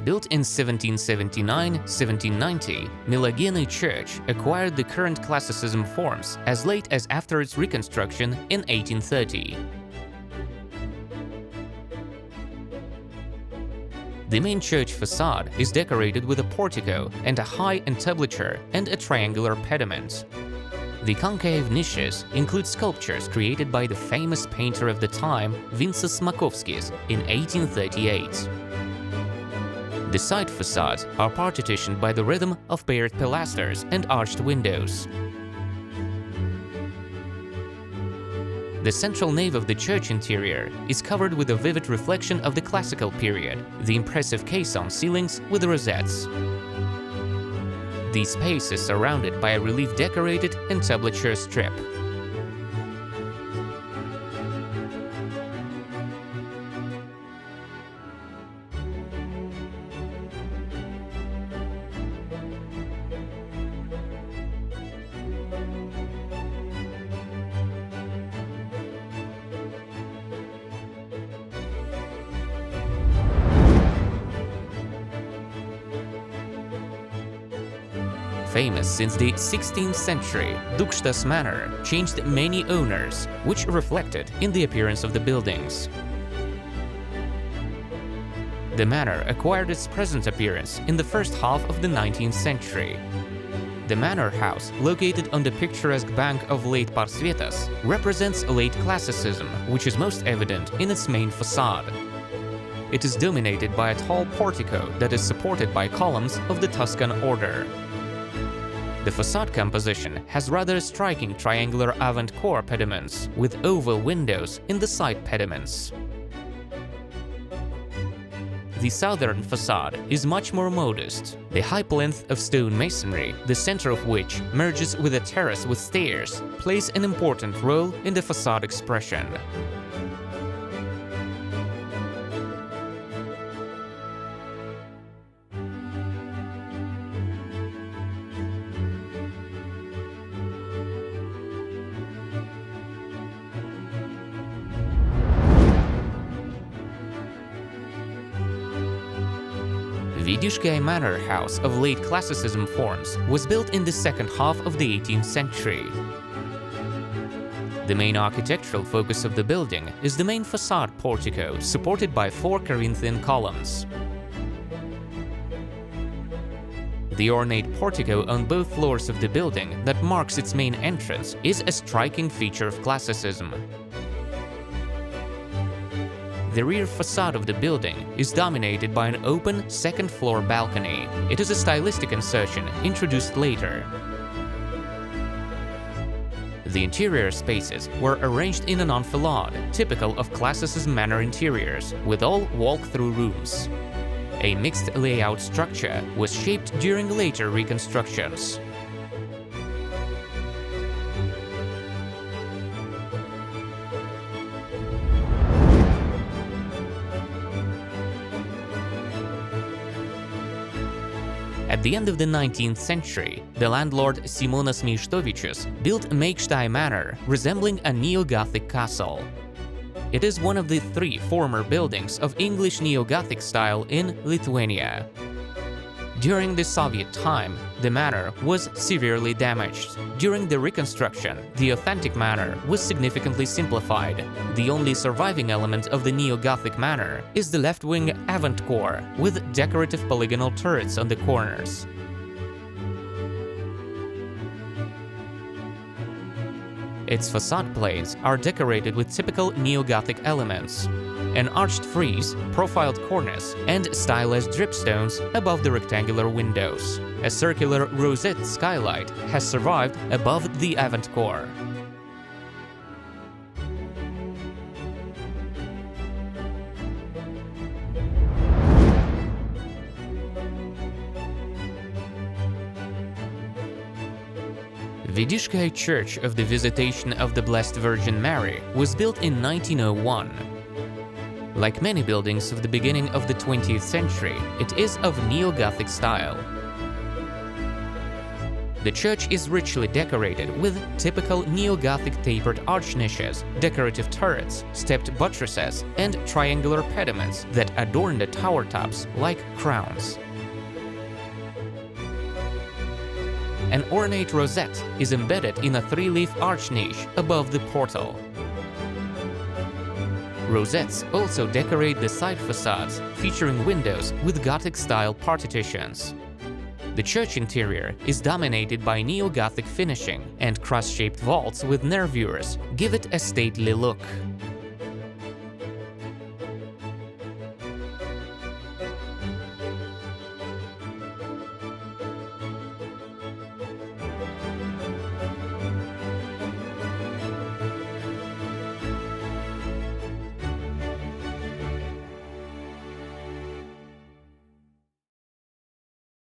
Built in 1779-1790, Milagienai Church acquired the current classicism forms as late as after its reconstruction in 1830. The main church facade is decorated with a portico and a high entablature and a triangular pediment. The concave niches include sculptures created by the famous painter of the time, Vincas Makovskis, in 1838. The side facades are partitioned by the rhythm of paired pilasters and arched windows. The central nave of the church interior is covered with a vivid reflection of the classical period, the impressive caisson ceilings with rosettes. The space is surrounded by a relief-decorated entablature strip. Famous since the 16th century, Dūkštas Manor changed many owners, which reflected in the appearance of the buildings. The manor acquired its present appearance in the first half of the 19th century. The manor house, located on the picturesque bank of Lake Parsvietas, represents late classicism, which is most evident in its main facade. It is dominated by a tall portico that is supported by columns of the Tuscan order. The facade composition has rather striking triangular avant-corps pediments, with oval windows in the side pediments. The southern facade is much more modest. The high plinth of stone masonry, the center of which merges with a terrace with stairs, plays an important role in the facade expression. Vidiškiai Manor house of late classicism forms was built in the second half of the 18th century. The main architectural focus of the building is the main facade portico, supported by 4 Corinthian columns. The ornate portico on both floors of the building that marks its main entrance is a striking feature of classicism. The rear facade of the building is dominated by an open second-floor balcony. It is a stylistic insertion introduced later. The interior spaces were arranged in an enfilade, typical of classicism manor interiors, with all walk-through rooms. A mixed layout structure was shaped during later reconstructions. At the end of the 19th century, the landlord Simonas Meištovičius built Meikštai Manor, resembling a Neo-Gothic castle. It is one of the 3 former buildings of English Neo-Gothic style in Lithuania. During the Soviet time, the manor was severely damaged. During the reconstruction, the authentic manor was significantly simplified. The only surviving element of the Neo-Gothic manor is the left-wing avant-corps, with decorative polygonal turrets on the corners. Its facade plates are decorated with typical Neo-Gothic elements: an arched frieze, profiled cornice, and stylized dripstones above the rectangular windows. A circular rosette skylight has survived above the avant-corps. Vidiškiai Church of the Visitation of the Blessed Virgin Mary was built in 1901. Like many buildings of the beginning of the 20th century, it is of Neo-Gothic style. The church is richly decorated with typical Neo-Gothic tapered arch niches, decorative turrets, stepped buttresses, and triangular pediments that adorn the tower tops like crowns. An ornate rosette is embedded in a three-leaf arch niche above the portal. Rosettes also decorate the side facades, featuring windows with Gothic-style partitions. The church interior is dominated by Neo-Gothic finishing, and cross-shaped vaults with nervures give it a stately look.